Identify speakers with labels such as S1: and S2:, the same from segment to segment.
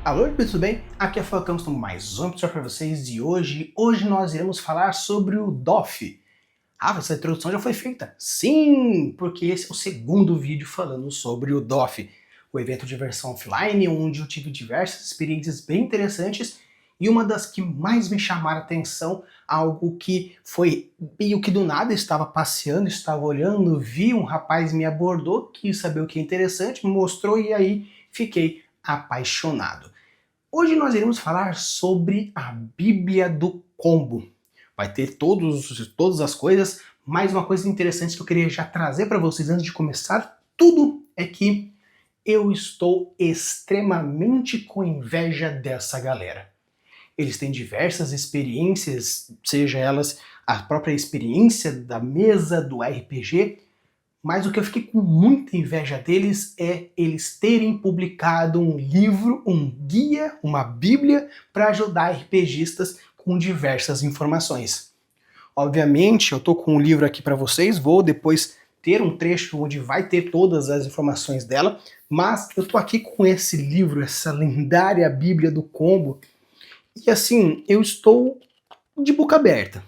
S1: Alô, tudo bem? Aqui é Falcão, estamos mais um episódio para vocês e hoje nós iremos falar sobre o DOF. Ah, essa introdução já foi feita? Sim, porque esse é o segundo vídeo falando sobre o DOF, o evento de versão offline, onde eu tive diversas experiências bem interessantes e uma das que mais me chamaram a atenção, algo que foi meio que do nada, estava passeando, estava olhando, vi um rapaz me abordou, quis saber o que é interessante, me mostrou e aí fiquei apaixonado. Hoje nós iremos falar sobre a Bíblia do Combo. Vai ter todas as coisas, mas uma coisa interessante que eu queria já trazer para vocês antes de começar tudo é que eu estou extremamente com inveja dessa galera. Eles têm diversas experiências, seja elas a própria experiência da mesa, do RPG, mas o que eu fiquei com muita inveja deles é eles terem publicado um livro, um guia, uma bíblia para ajudar RPGistas com diversas informações. Obviamente, eu tô com um livro aqui para vocês, vou depois ter um trecho onde vai ter todas as informações dela, mas eu tô aqui com esse livro, essa lendária Bíblia do Combo, e assim, eu estou de boca aberta.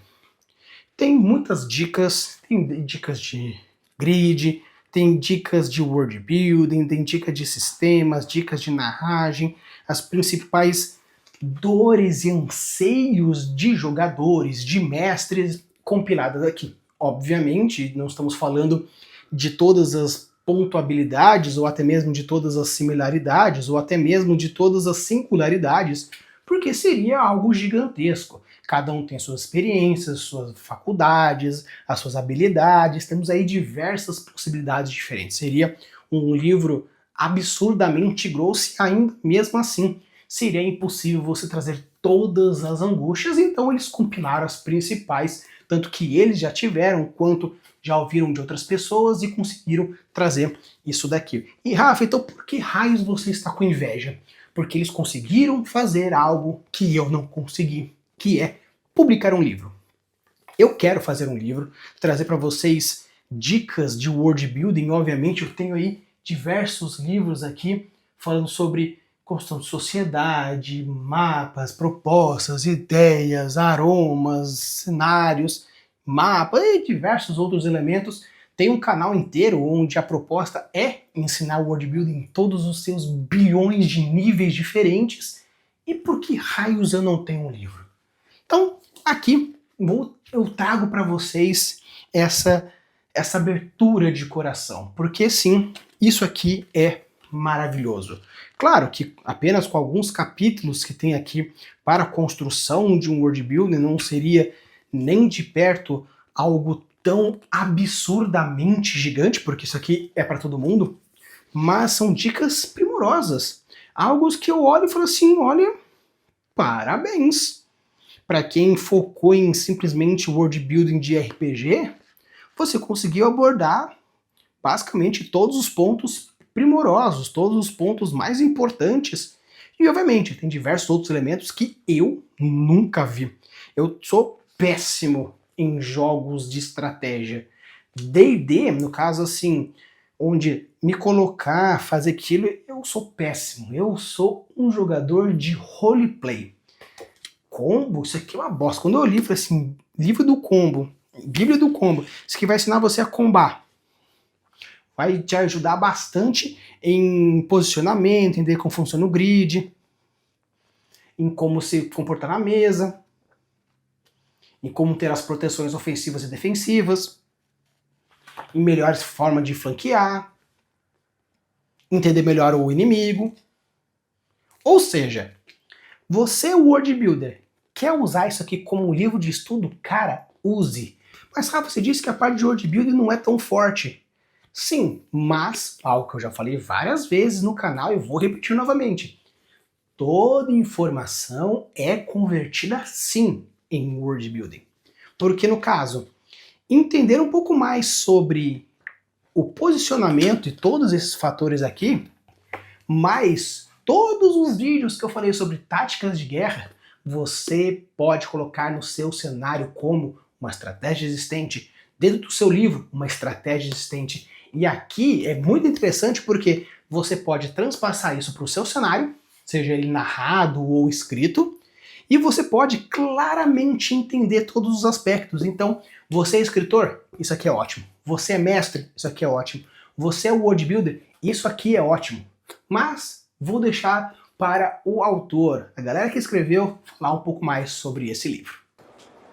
S1: Tem muitas dicas, tem dicas de grid, tem dicas de world building, tem dicas de sistemas, dicas de narragem, as principais dores e anseios de jogadores, de mestres compiladas aqui. Obviamente, não estamos falando de todas as pontuabilidades, ou até mesmo de todas as similaridades, ou até mesmo de todas as singularidades, porque seria algo gigantesco. Cada um tem suas experiências, suas faculdades, as suas habilidades, temos aí diversas possibilidades diferentes. Seria um livro absurdamente grosso e ainda mesmo assim seria impossível você trazer todas as angústias, então eles compilaram as principais, tanto que eles já tiveram, quanto já ouviram de outras pessoas e conseguiram trazer isso daqui. E Rafa, então por que raios você está com inveja? Porque eles conseguiram fazer algo que eu não consegui, que é publicar um livro. Eu quero fazer um livro, trazer para vocês dicas de world building. Obviamente eu tenho aí diversos livros aqui falando sobre construção de sociedade, mapas, propostas, ideias, aromas, cenários, mapas e diversos outros elementos. Tem um canal inteiro onde a proposta é ensinar world building em todos os seus bilhões de níveis diferentes. E por que raios eu não tenho um livro? Então, aqui eu trago para vocês essa abertura de coração, porque sim, isso aqui é maravilhoso. Claro que apenas com alguns capítulos que tem aqui para a construção de um world building não seria nem de perto algo tão absurdamente gigante, porque isso aqui é para todo mundo, mas são dicas primorosas. Algo que eu olho e falo assim, olha, parabéns. Para quem focou em simplesmente world building de RPG, você conseguiu abordar basicamente todos os pontos primorosos, todos os pontos mais importantes. E obviamente tem diversos outros elementos que eu nunca vi. Eu sou péssimo em jogos de estratégia. D&D, no caso assim, onde me colocar, fazer aquilo, eu sou péssimo. Eu sou um jogador de roleplay. Combo, isso aqui é uma bosta. Quando eu li, falei assim, livro do combo, Bíblia do Combo, isso aqui vai ensinar você a combar. Vai te ajudar bastante em posicionamento, entender como funciona o grid, em como se comportar na mesa, em como ter as proteções ofensivas e defensivas, em melhores formas de flanquear, entender melhor o inimigo. Ou seja, você é o world builder, quer usar isso aqui como um livro de estudo? Cara, use. Mas Rafa, você disse que a parte de world building não é tão forte. Sim, mas, algo que eu já falei várias vezes no canal e vou repetir novamente, toda informação é convertida sim em world building. Porque no caso, entender um pouco mais sobre o posicionamento e todos esses fatores aqui, mais todos os vídeos que eu falei sobre táticas de guerra, você pode colocar no seu cenário como uma estratégia existente, dentro do seu livro, uma estratégia existente. E aqui é muito interessante porque você pode transpassar isso para o seu cenário, seja ele narrado ou escrito, e você pode claramente entender todos os aspectos. Então, você é escritor? Isso aqui é ótimo. Você é mestre? Isso aqui é ótimo. Você é world builder? Isso aqui é ótimo. Mas vou deixar para o autor, a galera que escreveu, falar um pouco mais sobre esse livro.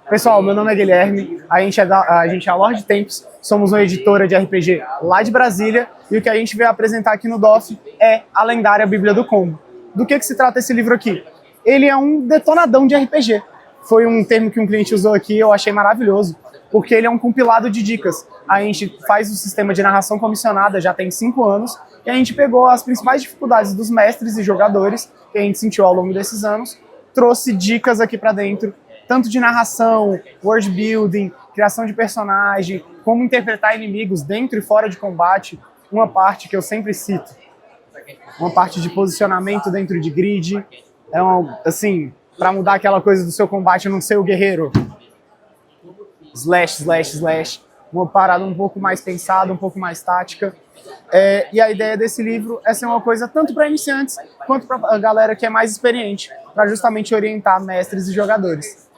S2: Pessoal, meu nome é Guilherme, a gente é a Lorde Tempos, somos uma editora de RPG lá de Brasília, e o que a gente veio apresentar aqui no DOF é a lendária Bíblia do Combo. Do que se trata esse livro aqui? Ele é um detonadão de RPG. Foi um termo que um cliente usou aqui, eu achei maravilhoso, porque ele é um compilado de dicas. A gente faz o sistema de narração comissionada, já tem 5 anos, e a gente pegou as principais dificuldades dos mestres e jogadores que a gente sentiu ao longo desses anos, trouxe dicas aqui para dentro, tanto de narração, world building, criação de personagem, como interpretar inimigos dentro e fora de combate. Uma parte que eu sempre cito, uma parte de posicionamento dentro de grid, assim, para mudar aquela coisa do seu combate não ser o guerreiro slash, slash, slash, uma parada um pouco mais pensada, um pouco mais tática. E a ideia desse livro é ser uma coisa tanto para iniciantes quanto para a galera que é mais experiente, para justamente orientar mestres e jogadores.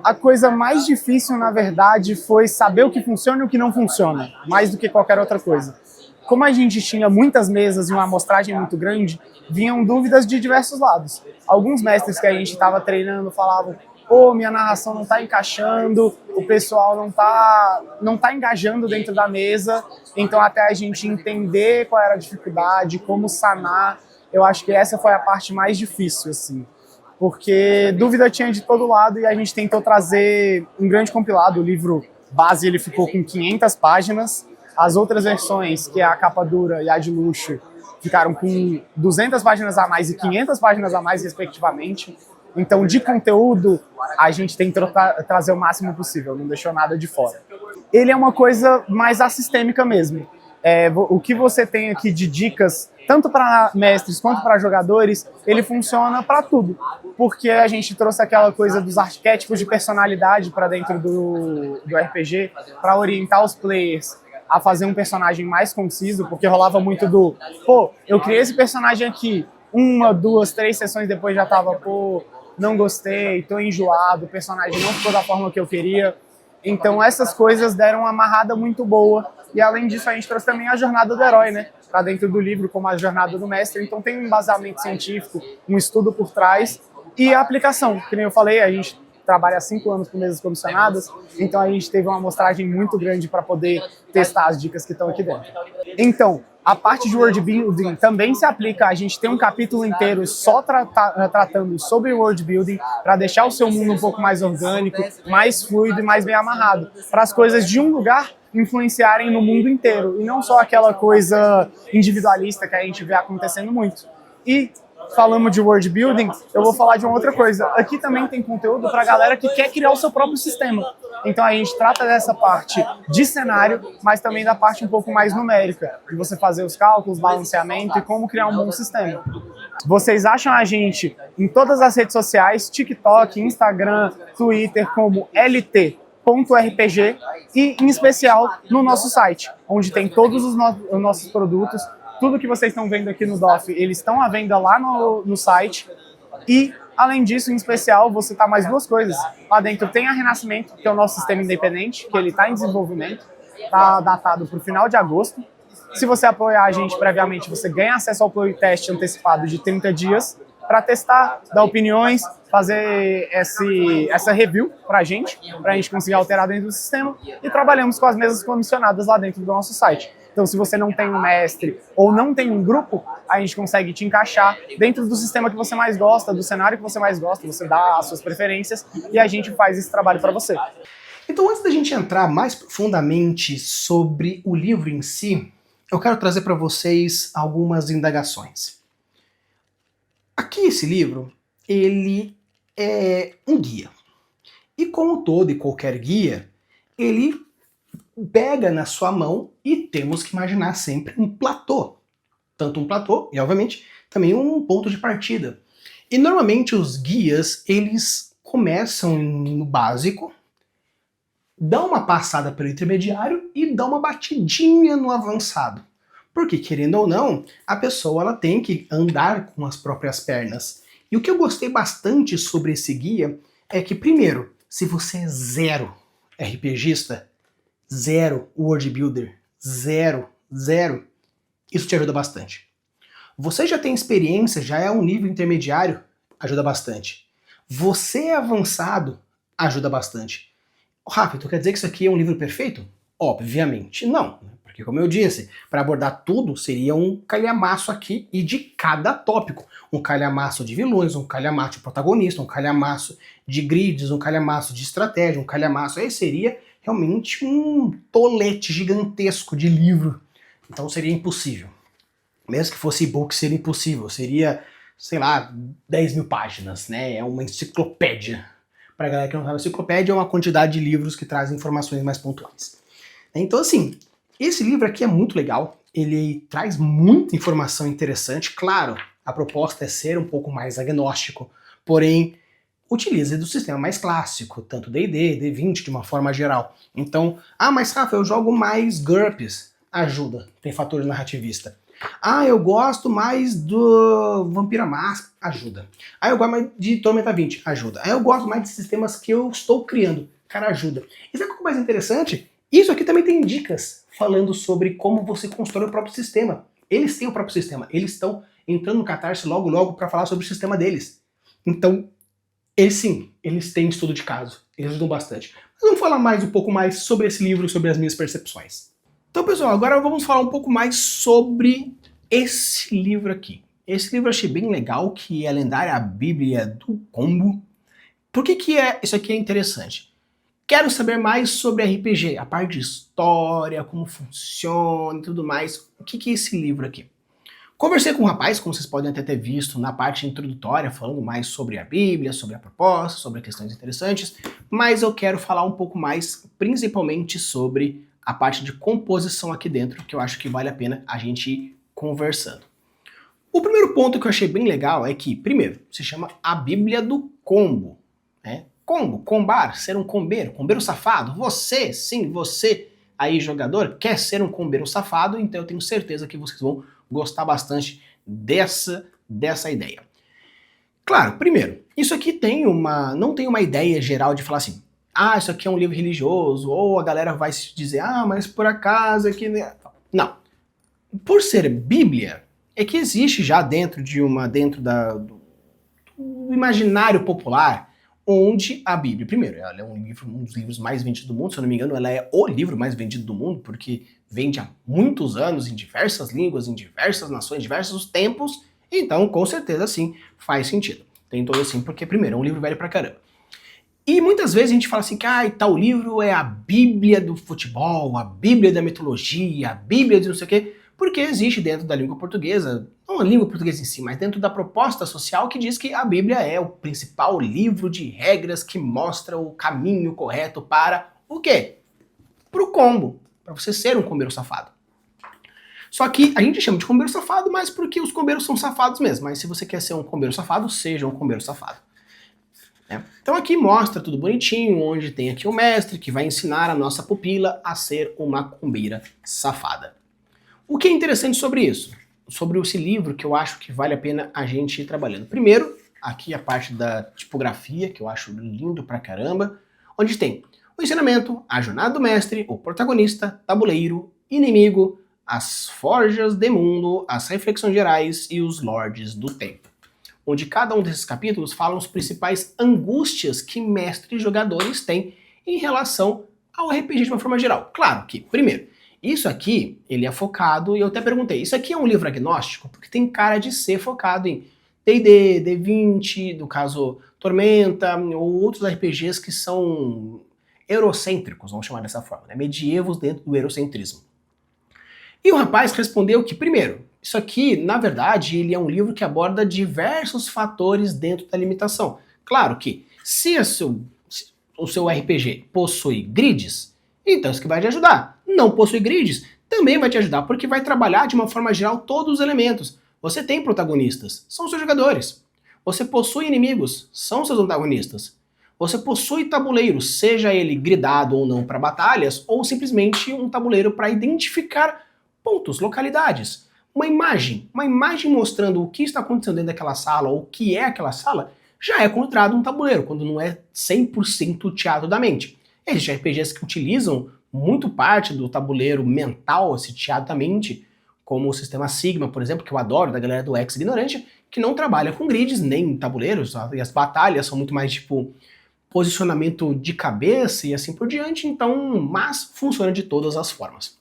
S2: A coisa mais difícil, na verdade, foi saber o que funciona e o que não funciona, mais do que qualquer outra coisa. Como a gente tinha muitas mesas e uma amostragem muito grande, vinham dúvidas de diversos lados. Alguns mestres que a gente estava treinando falavam: pô, minha narração não está encaixando, o pessoal não tá engajando dentro da mesa, então até a gente entender qual era a dificuldade, como sanar, eu acho que essa foi a parte mais difícil, assim. Porque dúvida tinha de todo lado e a gente tentou trazer um grande compilado. O livro base ele ficou com 500 páginas, as outras versões, que é a capa dura e a de luxo, ficaram com 200 páginas a mais e 500 páginas a mais, respectivamente. Então, de conteúdo, a gente tentou trazer o máximo possível, não deixou nada de fora. Ele é uma coisa mais assistêmica mesmo. O que você tem aqui de dicas, tanto para mestres quanto para jogadores, ele funciona para tudo. Porque a gente trouxe aquela coisa dos arquétipos de personalidade para dentro do RPG, para orientar os players a fazer um personagem mais conciso, porque rolava muito do, pô, eu criei esse personagem aqui, 1, 2, 3 sessões depois já tava, pô, não gostei, tô enjoado, o personagem não ficou da forma que eu queria. Então essas coisas deram uma amarrada muito boa. E além disso, a gente trouxe também a jornada do herói, né? Pra dentro do livro, como a jornada do mestre. Então tem um embasamento científico, um estudo por trás. E a aplicação, que nem eu falei, a gente trabalha há 5 anos com mesas comissionadas, então a gente teve uma amostragem muito grande para poder testar as dicas que estão aqui dentro. Então, a parte de world building também se aplica, a gente tem um capítulo inteiro só tratando sobre world building, para deixar o seu mundo um pouco mais orgânico, mais fluido e mais bem amarrado, para as coisas de um lugar influenciarem no mundo inteiro, e não só aquela coisa individualista que a gente vê acontecendo muito. E falamos de world building, eu vou falar de uma outra coisa. Aqui também tem conteúdo para a galera que quer criar o seu próprio sistema. Então a gente trata dessa parte de cenário, mas também da parte um pouco mais numérica, de você fazer os cálculos, balanceamento e como criar um bom sistema. Vocês acham a gente em todas as redes sociais, TikTok, Instagram, Twitter, como lt.rpg e, em especial, no nosso site, onde tem todos os nossos produtos. Tudo que vocês estão vendo aqui no DOF, eles estão à venda lá no site. E, além disso, em especial, vou citar mais 2 coisas. Lá dentro tem a Renascimento, que é o nosso sistema independente, que ele está em desenvolvimento. Está datado para o final de agosto. Se você apoiar a gente previamente, você ganha acesso ao playtest antecipado de 30 dias para testar, dar opiniões, fazer essa review para a gente conseguir alterar dentro do sistema. E trabalhamos com as mesas comissionadas lá dentro do nosso site. Então, se você não tem um mestre ou não tem um grupo, a gente consegue te encaixar dentro do sistema que você mais gosta, do cenário que você mais gosta, você dá as suas preferências e a gente faz esse trabalho para você.
S1: Então, antes da gente entrar mais profundamente sobre o livro em si, eu quero trazer para vocês algumas indagações. Aqui esse livro, ele é um guia. E como todo e qualquer guia, ele pega na sua mão e temos que imaginar sempre um platô. Tanto um platô e, obviamente, também um ponto de partida. E normalmente os guias, eles começam no básico, dão uma passada pelo intermediário e dão uma batidinha no avançado. Porque, querendo ou não, a pessoa ela tem que andar com as próprias pernas. E o que eu gostei bastante sobre esse guia é que, primeiro, se você é zero RPGista, zero World Builder, zero, isso te ajuda bastante. Você já tem experiência, já é um nível intermediário, ajuda bastante. Você é avançado, ajuda bastante. Rafa, tu quer dizer que isso aqui é um livro perfeito? Obviamente não, porque como eu disse, para abordar tudo seria um calhamaço aqui e de cada tópico. Um calhamaço de vilões, um calhamaço de protagonista, um calhamaço de grids, um calhamaço de estratégia, um calhamaço. Aí seria realmente um tolete gigantesco de livro. Então seria impossível. Mesmo que fosse e-book, seria impossível. Seria, sei lá, 10 mil páginas, né? É uma enciclopédia. Para galera que não sabe, enciclopédia é uma quantidade de livros que trazem informações mais pontuais. Então, assim, esse livro aqui é muito legal. Ele traz muita informação interessante. Claro, a proposta é ser um pouco mais agnóstico, porém, utiliza do sistema mais clássico, tanto D&D, D20 de uma forma geral. Então, mas Rafa, eu jogo mais GURPS. Ajuda, tem fator narrativista. Eu gosto mais do Vampira Máscara, ajuda. Eu gosto mais de Tormenta 20, ajuda. Eu gosto mais de sistemas que eu estou criando, cara, ajuda. E sabe o que é mais interessante? Isso aqui também tem dicas falando sobre como você constrói o próprio sistema. Eles têm o próprio sistema, eles estão entrando no Catarse logo para falar sobre o sistema deles. Então, eles têm estudo de caso, eles ajudam bastante. Mas vamos falar um pouco mais sobre esse livro, sobre as minhas percepções. Então, pessoal, agora vamos falar um pouco mais sobre esse livro aqui. Esse livro eu achei bem legal, que é a lendária Bíblia do Combo. Por que isso aqui é interessante? Quero saber mais sobre RPG, a parte de história, como funciona e tudo mais. O que é esse livro aqui? Conversei com um rapaz, como vocês podem até ter visto na parte introdutória, falando mais sobre a Bíblia, sobre a proposta, sobre questões interessantes, mas eu quero falar um pouco mais, principalmente sobre a parte de composição aqui dentro, que eu acho que vale a pena a gente ir conversando. O primeiro ponto que eu achei bem legal é que, primeiro, se chama a Bíblia do Combo, né? Combo, combar, ser um combeiro safado. Você, sim, você aí jogador, quer ser um combeiro safado, então eu tenho certeza que vocês vão gostar bastante dessa ideia. Claro, primeiro, isso aqui não tem uma ideia geral de falar assim, isso aqui é um livro religioso, ou a galera vai dizer, mas por acaso aqui... Não. Por ser Bíblia, é que existe já dentro do imaginário popular, onde a Bíblia, primeiro, ela é um dos livros mais vendidos do mundo, se eu não me engano, ela é o livro mais vendido do mundo, porque vende há muitos anos, em diversas línguas, em diversas nações, diversos tempos, então, com certeza, sim, faz sentido. Tem todo assim, porque, primeiro, é um livro velho pra caramba. E muitas vezes a gente fala assim que tal livro é a Bíblia do futebol, a Bíblia da mitologia, a Bíblia de não sei o quê, porque existe dentro da língua portuguesa, não a língua portuguesa em si, mas dentro da proposta social que diz que a Bíblia é o principal livro de regras que mostra o caminho correto para o quê? Para o combo, para você ser um combeiro safado. Só que a gente chama de combeiro safado, mas porque os combeiros são safados mesmo, mas se você quer ser um combeiro safado, seja um combeiro safado. Então aqui mostra tudo bonitinho, onde tem aqui o mestre que vai ensinar a nossa pupila a ser uma combeira safada. O que é interessante sobre isso? Sobre esse livro que eu acho que vale a pena a gente ir trabalhando. Primeiro, aqui a parte da tipografia, que eu acho lindo pra caramba, onde tem o ensinamento, a jornada do mestre, o protagonista, tabuleiro, inimigo, as forjas de mundo, as reflexões gerais e os lords do tempo. Onde cada um desses capítulos fala as principais angústias que mestres e jogadores têm em relação ao RPG de uma forma geral. Claro que, primeiro, isso aqui, ele é focado, e eu até perguntei, isso aqui é um livro agnóstico? Porque tem cara de ser focado em D&D, D20, no caso Tormenta, ou outros RPGs que são eurocêntricos, vamos chamar dessa forma, né? Medievos dentro do eurocentrismo. E o rapaz respondeu que, primeiro, isso aqui, na verdade, ele é um livro que aborda diversos fatores dentro da limitação. Claro que, se o seu RPG possui grids, então isso que vai te ajudar. Não possui grids, também vai te ajudar, porque vai trabalhar de uma forma geral todos os elementos. Você tem protagonistas, são seus jogadores. Você possui inimigos, são seus antagonistas. Você possui tabuleiro, seja ele gridado ou não para batalhas, ou simplesmente um tabuleiro para identificar pontos, localidades. Uma imagem mostrando o que está acontecendo dentro daquela sala, ou o que é aquela sala, já é considerado um tabuleiro, quando não é 100% teatro da mente. Existem RPGs que utilizam muito parte do tabuleiro mental, esse teatro da mente, como o sistema Sigma, por exemplo, que eu adoro, da galera do Ex Ignorante, que não trabalha com grids nem tabuleiros, e as batalhas são muito mais tipo posicionamento de cabeça e assim por diante, então, mas funciona de todas as formas.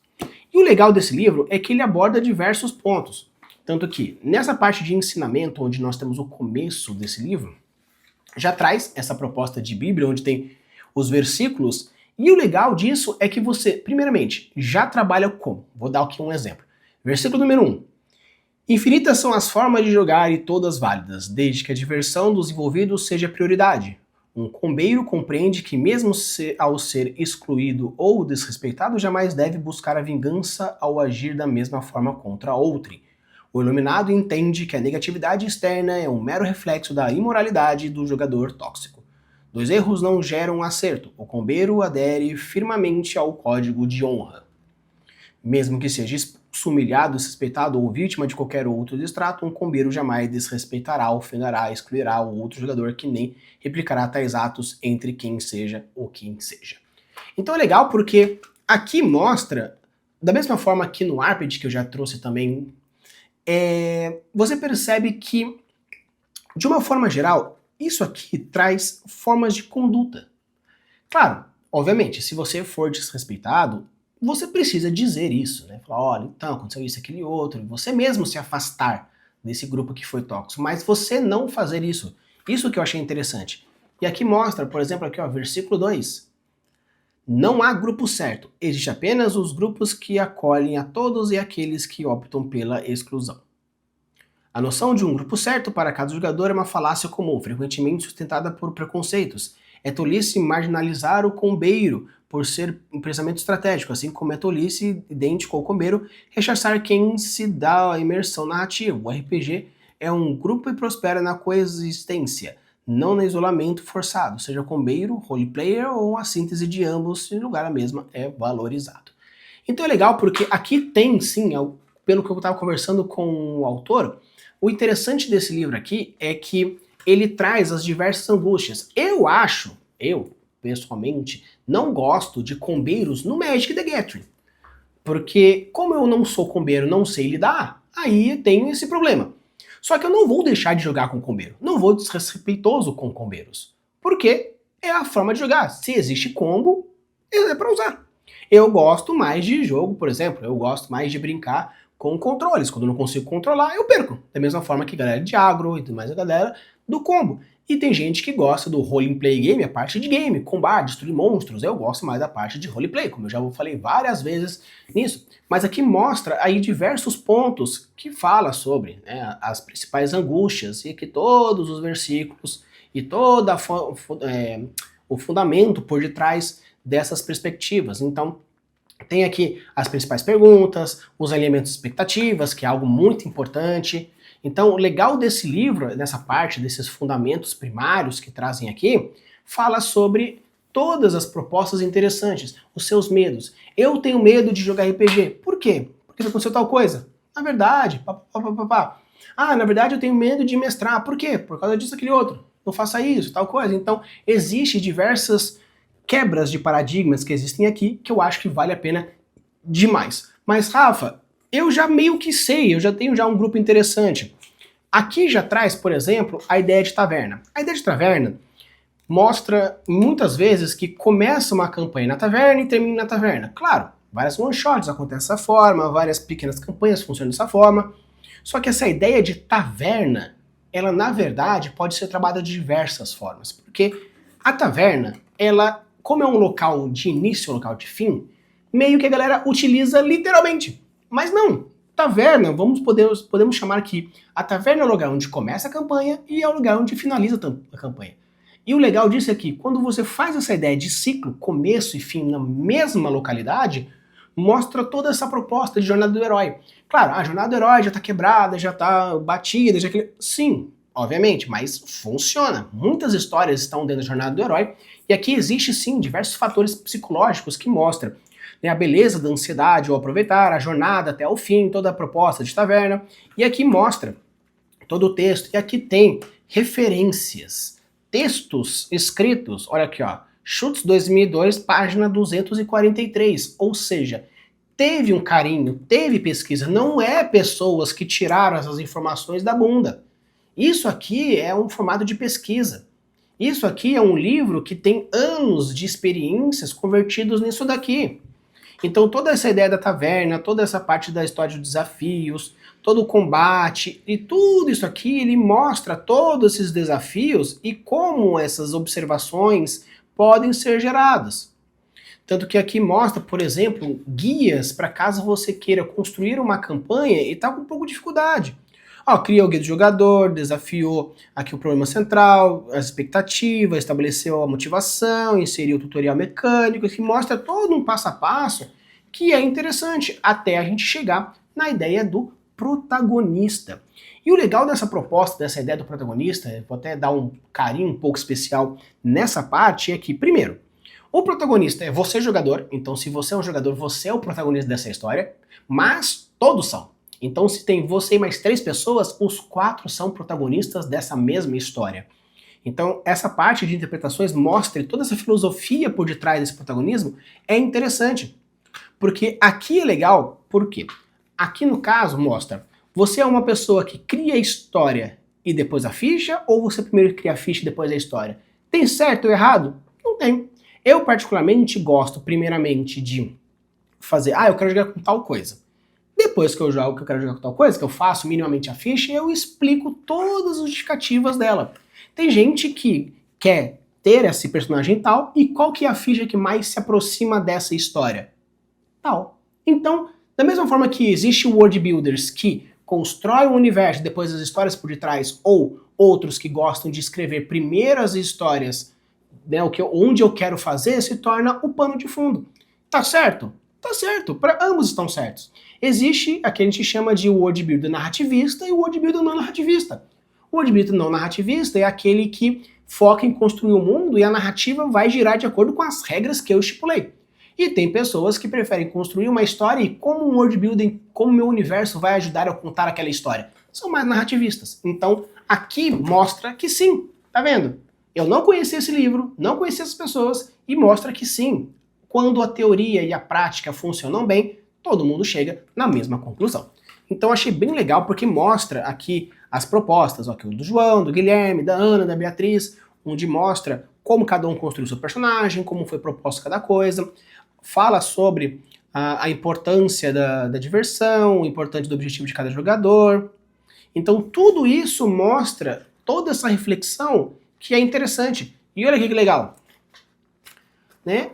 S1: E o legal desse livro é que ele aborda diversos pontos, tanto que nessa parte de ensinamento, onde nós temos o começo desse livro, já traz essa proposta de Bíblia, onde tem os versículos, e o legal disso é que você, primeiramente, já trabalha como? Vou dar aqui um exemplo. Versículo número 1. Infinitas são as formas de jogar e todas válidas, desde que a diversão dos envolvidos seja prioridade. Um combeiro compreende que mesmo ao ser excluído ou desrespeitado, jamais deve buscar a vingança ao agir da mesma forma contra outrem. O iluminado entende que a negatividade externa é um mero reflexo da imoralidade do jogador tóxico. 2 erros não geram um acerto. O combeiro adere firmemente ao código de honra. Mesmo que seja expulso, humilhado, suspeitado ou vítima de qualquer outro distrato, um combeiro jamais desrespeitará, ofenderá, excluirá o outro jogador, que nem replicará tais atos entre quem seja ou quem seja. Então é legal porque aqui mostra, da mesma forma que no Arped, que eu já trouxe também, você percebe que, de uma forma geral, isso aqui traz formas de conduta. Claro, obviamente, se você for desrespeitado, você precisa dizer isso, né? Falar, olha, então, aconteceu isso, aquilo e outro. Você mesmo se afastar desse grupo que foi tóxico, mas você não fazer isso. Isso que eu achei interessante. E aqui mostra, por exemplo, aqui, ó, versículo 2. Não há grupo certo. Existe apenas os grupos que acolhem a todos e aqueles que optam pela exclusão. A noção de um grupo certo para cada jogador é uma falácia comum, frequentemente sustentada por preconceitos. É tolice marginalizar o combeiro por ser um pensamento estratégico, assim como é tolice, idêntico ao combeiro, rechaçar quem se dá a imersão narrativa. O RPG é um grupo e prospera na coexistência, não no isolamento forçado, seja combeiro, roleplayer ou a síntese de ambos, se o lugar a mesma é valorizado. Então é legal porque aqui tem sim, pelo que eu estava conversando com o autor, o interessante desse livro aqui é que ele traz as diversas angústias. Eu pessoalmente, não gosto de combeiros no Magic the Gathering. Porque como eu não sou combeiro, não sei lidar, aí tem esse problema. Só que eu não vou deixar de jogar com combeiro. Não vou desrespeitoso com combeiros. Porque é a forma de jogar. Se existe combo, é pra usar. Eu gosto mais de jogo, por exemplo, eu gosto mais de brincar com controles. Quando eu não consigo controlar, eu perco. Da mesma forma que a galera de agro e mais a galera do combo. E tem gente que gosta do roleplay game, a parte de game, combate, destruir monstros. Eu gosto mais da parte de roleplay, como eu já falei várias vezes nisso. Mas aqui mostra aí diversos pontos que fala sobre, né, as principais angústias, e que todos os versículos e todo o fundamento por detrás dessas perspectivas. Então, tem aqui as principais perguntas, os alinhamentos de expectativas, que é algo muito importante. Então, o legal desse livro, nessa parte desses fundamentos primários que trazem aqui, fala sobre todas as propostas interessantes, os seus medos. Eu tenho medo de jogar RPG. Por quê? Porque aconteceu tal coisa. Na verdade, na verdade eu tenho medo de mestrar. Por quê? Por causa disso, aquele outro. Não faça isso, tal coisa. Então, existe diversas quebras de paradigmas que existem aqui, que eu acho que vale a pena demais. Mas, Rafa, eu já meio que sei, eu já tenho um grupo interessante. Aqui já traz, por exemplo, a ideia de taverna. A ideia de taverna mostra muitas vezes que começa uma campanha na taverna e termina na taverna. Claro, várias one-shots acontecem dessa forma, várias pequenas campanhas funcionam dessa forma. Só que essa ideia de taverna, ela na verdade pode ser trabalhada de diversas formas. Porque a taverna, ela, como é um local de início, um local de fim, meio que a galera utiliza literalmente. Mas não, taverna, podemos chamar que a taverna é o lugar onde começa a campanha e é o lugar onde finaliza a campanha. E o legal disso é que quando você faz essa ideia de ciclo, começo e fim na mesma localidade, mostra toda essa proposta de jornada do herói. Claro, a jornada do herói já tá quebrada, já tá batida, sim, obviamente, mas funciona. Muitas histórias estão dentro da jornada do herói e aqui existe sim diversos fatores psicológicos que mostram né, a beleza da ansiedade ou aproveitar, a jornada até o fim, toda a proposta de taverna. E aqui mostra todo o texto. E aqui tem referências, textos escritos. Olha aqui, ó. Schutz 2002, página 243. Ou seja, teve um carinho, teve pesquisa. Não é pessoas que tiraram essas informações da bunda. Isso aqui é um formato de pesquisa. Isso aqui é um livro que tem anos de experiências convertidos nisso daqui. Então toda essa ideia da taverna, toda essa parte da história de desafios, todo o combate e tudo isso aqui, ele mostra todos esses desafios e como essas observações podem ser geradas. Tanto que aqui mostra, por exemplo, guias para caso você queira construir uma campanha e está com um pouco de dificuldade. Ó, cria o guia do jogador, desafiou aqui o problema central, as expectativas, estabeleceu a motivação, inseriu o tutorial mecânico, que mostra todo um passo a passo que é interessante até a gente chegar na ideia do protagonista. E o legal dessa proposta, dessa ideia do protagonista, vou até dar um carinho um pouco especial nessa parte, é que, primeiro, o protagonista é você jogador, então se você é um jogador, você é o protagonista dessa história, mas todos são. Então se tem você e mais 3 pessoas, os 4 são protagonistas dessa mesma história. Então essa parte de interpretações mostra toda essa filosofia por detrás desse protagonismo é interessante. Porque aqui é legal, por quê? Aqui no caso mostra, você é uma pessoa que cria a história e depois a ficha, ou você primeiro cria a ficha e depois a história? Tem certo ou errado? Não tem. Eu particularmente gosto primeiramente de fazer, eu quero jogar com tal coisa. Depois que eu jogo que eu quero jogar com tal coisa, que eu faço minimamente a ficha, eu explico todas as justificativas dela. Tem gente que quer ter esse personagem tal, e qual que é a ficha que mais se aproxima dessa história? Tal. Então, da mesma forma que existe world builders que constroem um universo e depois as histórias por detrás, ou outros que gostam de escrever primeiro as histórias, né, onde eu quero fazer, se torna o pano de fundo. Tá certo? Tá certo. Para ambos estão certos. Existe a que a gente chama de world builder narrativista e o world builder não narrativista. O world builder não narrativista é aquele que foca em construir o mundo e a narrativa vai girar de acordo com as regras que eu estipulei. E tem pessoas que preferem construir uma história e como um world building, como meu universo vai ajudar a contar aquela história. São mais narrativistas. Então, aqui mostra que sim, tá vendo? Eu não conhecia esse livro, não conhecia essas pessoas, e mostra que sim, quando a teoria e a prática funcionam bem, todo mundo chega na mesma conclusão. Então achei bem legal porque mostra aqui as propostas, aqui o do João, do Guilherme, da Ana, da Beatriz, onde mostra como cada um construiu seu personagem, como foi proposto cada coisa, fala sobre a importância da diversão, o importante do objetivo de cada jogador. Então tudo isso mostra toda essa reflexão que é interessante. E olha aqui que legal, né?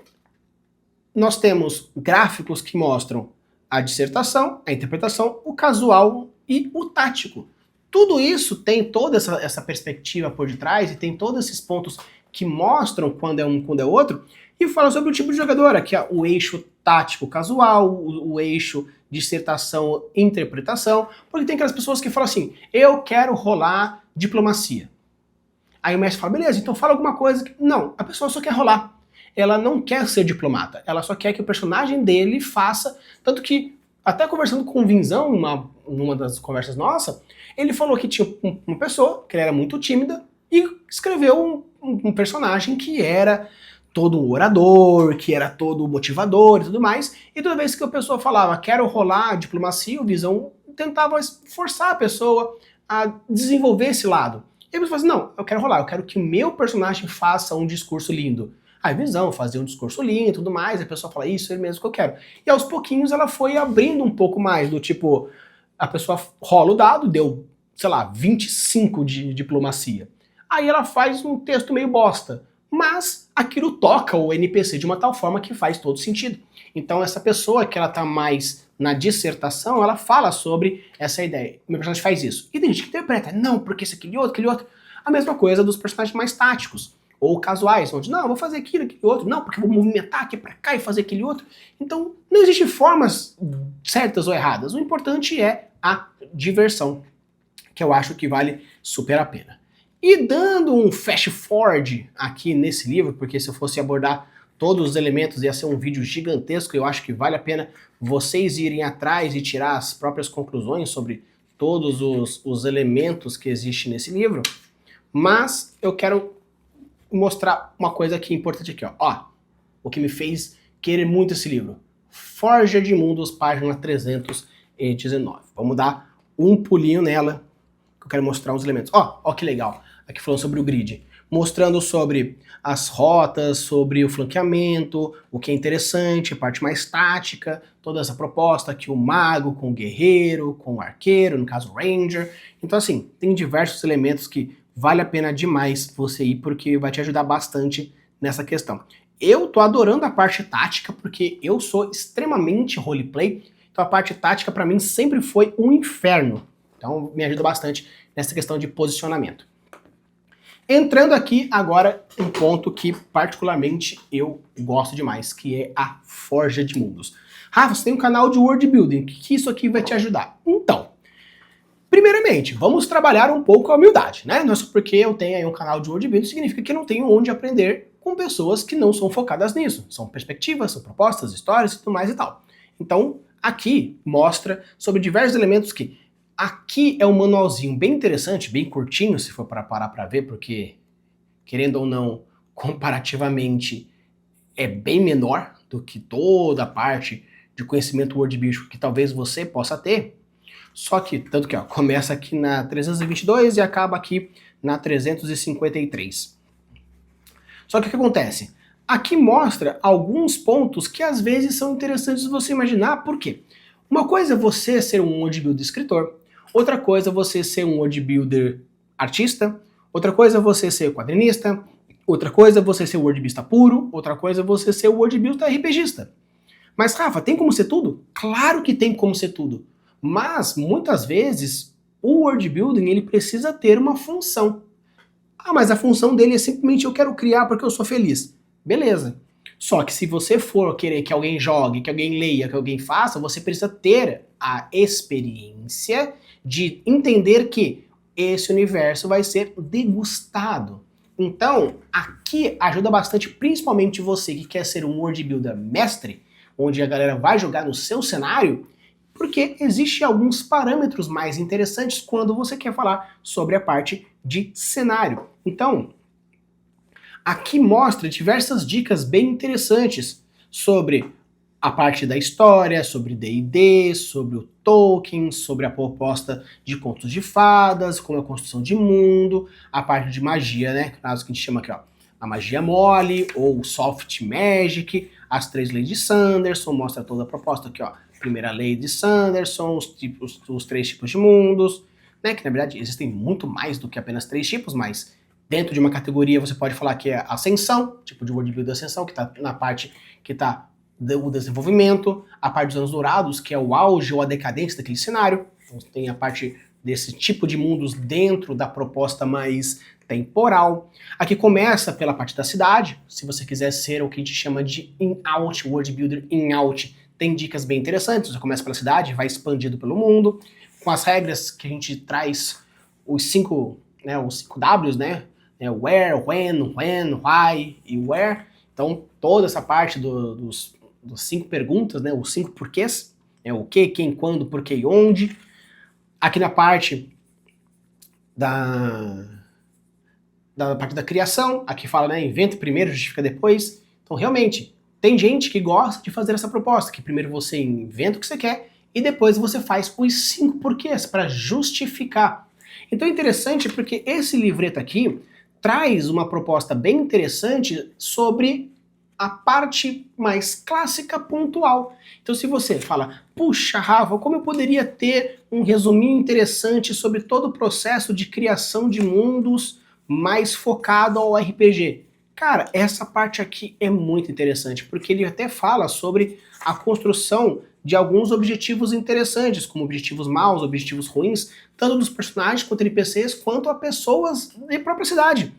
S1: Nós temos gráficos que mostram a dissertação, a interpretação, o casual e o tático. Tudo isso tem toda essa perspectiva por detrás e tem todos esses pontos que mostram quando é um, quando é outro, e fala sobre o tipo de jogador, aqui ó, o eixo tático casual, o eixo dissertação interpretação, porque tem aquelas pessoas que falam assim, eu quero rolar diplomacia. Aí o mestre fala, beleza, então fala alguma coisa. Não, a pessoa só quer rolar. Ela não quer ser diplomata, ela só quer que o personagem dele faça, tanto que, até conversando com o Vinzão, numa das conversas nossas, ele falou que tinha uma pessoa, que era muito tímida, e escreveu um personagem que era todo um orador, que era todo motivador e tudo mais, e toda vez que a pessoa falava, quero rolar diplomacia, o Vinzão tentava forçar a pessoa a desenvolver esse lado. E a pessoa fala assim, não, eu quero rolar, eu quero que o meu personagem faça um discurso lindo. Aí Visão fazia um discurso lindo e tudo mais, a pessoa fala, isso é mesmo que eu quero. E aos pouquinhos ela foi abrindo um pouco mais, do tipo, a pessoa rola o dado, deu, sei lá, 25 de diplomacia. Aí ela faz um texto meio bosta, mas aquilo toca o NPC de uma tal forma que faz todo sentido. Então essa pessoa que ela tá mais na dissertação, ela fala sobre essa ideia. O meu personagem faz isso. E tem gente que interpreta, não, porque isso, aquele outro. A mesma coisa dos personagens mais táticos. Ou casuais, onde, não, eu vou fazer aquilo, aquele outro, não, porque eu vou movimentar aqui pra cá e fazer aquele outro. Então, não existe formas certas ou erradas. O importante é a diversão, que eu acho que vale super a pena. E dando um fast forward aqui nesse livro, porque se eu fosse abordar todos os elementos, ia ser um vídeo gigantesco, eu acho que vale a pena vocês irem atrás e tirar as próprias conclusões sobre todos os elementos que existem nesse livro, mas eu quero mostrar uma coisa aqui importante aqui, ó, o que me fez querer muito esse livro. Forja de Mundos, página 319. Vamos dar um pulinho nela, que eu quero mostrar os elementos. Ó que legal, aqui falando sobre o grid, mostrando sobre as rotas, sobre o flanqueamento, o que é interessante, a parte mais tática, toda essa proposta aqui, o mago com o guerreiro, com o arqueiro, no caso o ranger. Então assim, tem diversos elementos que vale a pena demais você ir, porque vai te ajudar bastante nessa questão. Eu tô adorando a parte tática, porque eu sou extremamente roleplay, então a parte tática para mim sempre foi um inferno. Então me ajuda bastante nessa questão de posicionamento. Entrando aqui agora um ponto que particularmente eu gosto demais, que é a Forja de Mundos. Rafa, você tem um canal de World Building, que isso aqui vai te ajudar? Então, primeiramente, vamos trabalhar um pouco a humildade, né? Não é só porque eu tenho aí um canal de World Building, significa que eu não tenho onde aprender com pessoas que não são focadas nisso. São perspectivas, são propostas, histórias e tudo mais e tal. Então, aqui mostra sobre diversos elementos que... Aqui é um manualzinho bem interessante, bem curtinho, se for para parar para ver, porque, querendo ou não, comparativamente, é bem menor do que toda a parte de conhecimento World Building que talvez você possa ter. Só que, tanto que ó, começa aqui na 322 e acaba aqui na 353. Só que o que acontece? Aqui mostra alguns pontos que às vezes são interessantes você imaginar. Por quê? Uma coisa é você ser um World Builder escritor, outra coisa é você ser um World Builder artista, outra coisa é você ser quadrinista, outra coisa é você ser World Builder puro, outra coisa é você ser World Builder RPGista. Mas Rafa, tem como ser tudo? Claro que tem como ser tudo. Mas, muitas vezes, o World Building ele precisa ter uma função. Ah, mas a função dele é simplesmente eu quero criar porque eu sou feliz. Beleza. Só que se você for querer que alguém jogue, que alguém leia, que alguém faça, você precisa ter a experiência de entender que esse universo vai ser degustado. Então, aqui ajuda bastante, principalmente você que quer ser um World Builder mestre, onde a galera vai jogar no seu cenário, porque existem alguns parâmetros mais interessantes quando você quer falar sobre a parte de cenário. Então, aqui mostra diversas dicas bem interessantes sobre a parte da história, sobre D&D, sobre o Tolkien, sobre a proposta de contos de fadas, como a construção de mundo, a parte de magia, né? Caso que a gente chama aqui, ó, a magia mole ou soft magic, as 3 leis de Sanderson, mostra toda a proposta aqui, ó. Primeira lei de Sanderson, os 3 tipos de mundos, né? Que na verdade existem muito mais do que apenas 3 tipos, mas dentro de uma categoria você pode falar que é Ascensão, tipo de World Builder Ascensão, que está na parte que está o desenvolvimento, a parte dos anos dourados, que é o auge ou a decadência daquele cenário. Então tem a parte desse tipo de mundos dentro da proposta mais temporal. Aqui começa pela parte da cidade, se você quiser ser o que a gente chama de in-out, World Builder in-out, tem dicas bem interessantes. Você começa pela cidade, vai expandindo pelo mundo, com as regras que a gente traz, os 5 Ws, né? Where, when, why e where. Então, toda essa parte dos 5 perguntas, né? Os 5 porquês, o que, quem, quando, porquê e onde. Aqui na parte da parte da criação, aqui fala, né? Inventa primeiro, justifica depois. Então, realmente, tem gente que gosta de fazer essa proposta, que primeiro você inventa o que você quer e depois você faz os 5 porquês para justificar. Então é interessante porque esse livreto aqui traz uma proposta bem interessante sobre a parte mais clássica pontual. Então se você fala, puxa Rafa, como eu poderia ter um resuminho interessante sobre todo o processo de criação de mundos mais focado ao RPG? Cara, essa parte aqui é muito interessante, porque ele até fala sobre a construção de alguns objetivos interessantes, como objetivos maus, objetivos ruins, tanto dos personagens quanto NPCs, quanto a pessoas da própria cidade.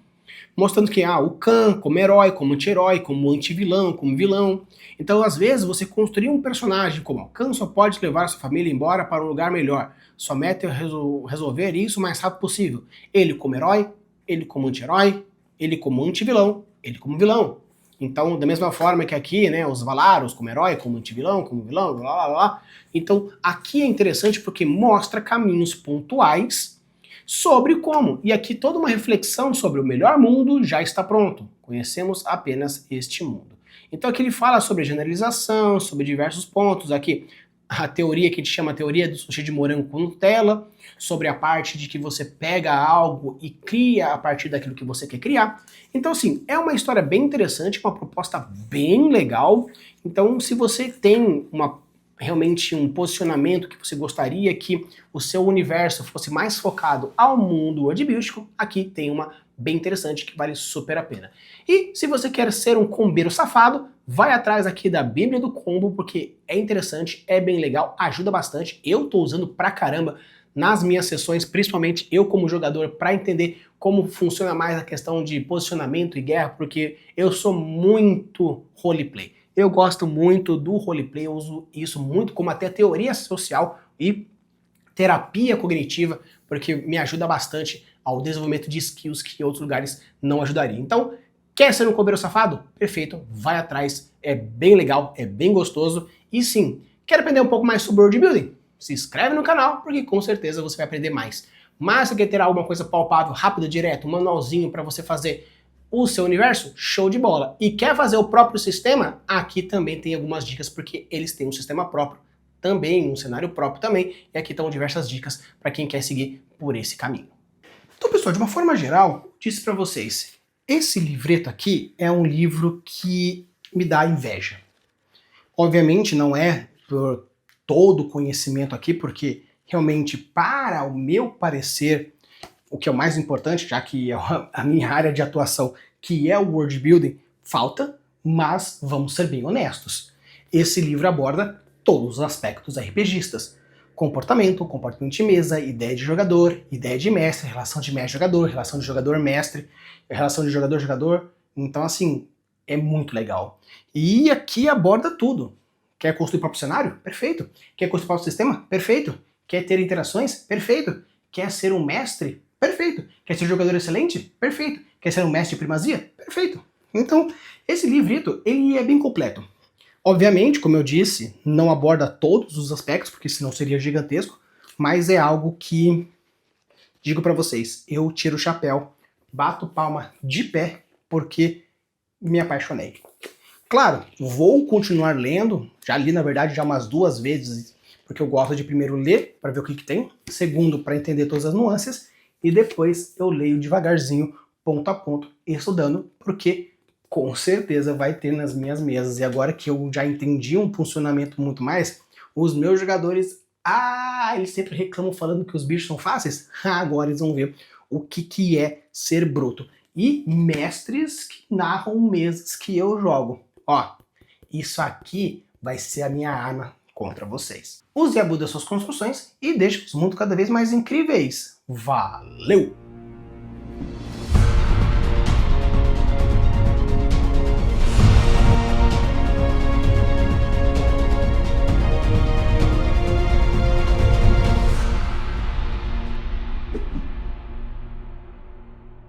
S1: Mostrando que o Khan como herói, como anti-herói, como anti-vilão, como vilão. Então, às vezes, você construir um personagem como o Khan só pode levar a sua família embora para um lugar melhor. Sua meta é resolver isso o mais rápido possível. Ele como herói, ele como anti-herói, ele como anti-vilão, ele como vilão. Então, da mesma forma que aqui, né, os Valaros como herói, como antivilão, como vilão, blá blá blá. Então, aqui é interessante porque mostra caminhos pontuais sobre como. E aqui toda uma reflexão sobre o melhor mundo já está pronto. Conhecemos apenas este mundo. Então aqui ele fala sobre generalização, sobre diversos pontos. Aqui a teoria que a gente chama a teoria do sushi de morango com Nutella, sobre a parte de que você pega algo e cria a partir daquilo que você quer criar. Então assim, é uma história bem interessante, uma proposta bem legal. Então se você tem realmente um posicionamento que você gostaria que o seu universo fosse mais focado ao mundo worldbuildístico, aqui tem uma bem interessante que vale super a pena. E se você quer ser um combeiro safado, vai atrás aqui da Bíblia do Combo, porque é interessante, é bem legal, ajuda bastante. Eu tô usando pra caramba nas minhas sessões, principalmente eu como jogador, para entender como funciona mais a questão de posicionamento e guerra, porque eu sou muito roleplay. Eu gosto muito do roleplay, eu uso isso muito como até teoria social e terapia cognitiva, porque me ajuda bastante ao desenvolvimento de skills que outros lugares não ajudariam. Então, quer ser um coveiro safado? Perfeito, vai atrás, é bem legal, é bem gostoso. E sim, quer aprender um pouco mais sobre world building? Se inscreve no canal, porque com certeza você vai aprender mais. Mas se quer ter alguma coisa palpável, rápido, direto, um manualzinho para você fazer o seu universo, show de bola. E quer fazer o próprio sistema? Aqui também tem algumas dicas, porque eles têm um sistema próprio também, um cenário próprio também, e aqui estão diversas dicas para quem quer seguir por esse caminho. Então, pessoal, de uma forma geral, eu disse para vocês, esse livreto aqui é um livro que me dá inveja. Obviamente não é por todo o conhecimento aqui, porque realmente, para o meu parecer, o que é o mais importante, já que é a minha área de atuação, que é o world building, falta, mas vamos ser bem honestos. Esse livro aborda todos os aspectos RPGistas. Comportamento de mesa, ideia de jogador, ideia de mestre, relação de mestre-jogador, relação de jogador-mestre, relação de jogador-jogador. Então, assim, é muito legal. E aqui aborda tudo. Quer construir o próprio cenário? Perfeito. Quer construir o próprio sistema? Perfeito. Quer ter interações? Perfeito. Quer ser um mestre? Perfeito. Quer ser um jogador excelente? Perfeito. Quer ser um mestre de primazia? Perfeito. Então, esse livrito, ele é bem completo. Obviamente, como eu disse, não aborda todos os aspectos, porque senão seria gigantesco, mas é algo que, digo pra vocês, eu tiro o chapéu, bato palma de pé, porque me apaixonei. Claro, vou continuar lendo, já li na verdade já umas 2 vezes, porque eu gosto de primeiro ler, para ver o que tem, segundo, para entender todas as nuances, e depois eu leio devagarzinho, ponto a ponto, estudando, porque com certeza vai ter nas minhas mesas. E agora que eu já entendi um funcionamento muito mais, os meus jogadores, eles sempre reclamam falando que os bichos são fáceis. Agora eles vão ver o que é ser bruto. E mestres que narram mesas que eu jogo. Ó, isso aqui vai ser a minha arma contra vocês. Use e abude as suas construções e deixe os mundos cada vez mais incríveis. Valeu!